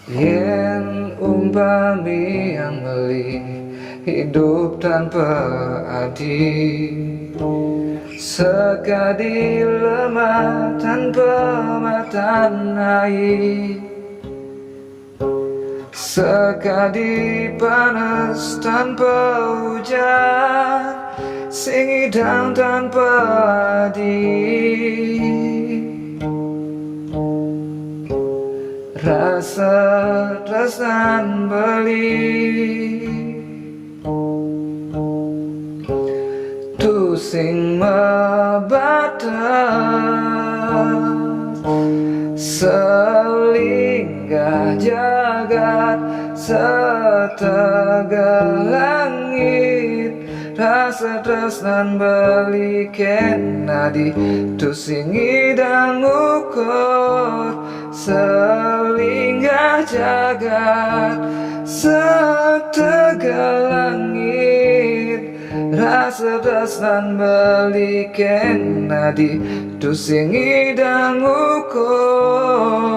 Yen umpami yang beli hidup tanpa adi, sekadi lemah tanpa matan air, sekadi panas tanpa hujan, sing idang tanpa adi. Rasa rasan beli tu sing mabatas selinggah jagat setengah langit. Rasa tresnan baliken nadi tu sing idang ukur selinggah jagat setengah langit. Rasa tresnan baliken nadi tu sing idang ukur.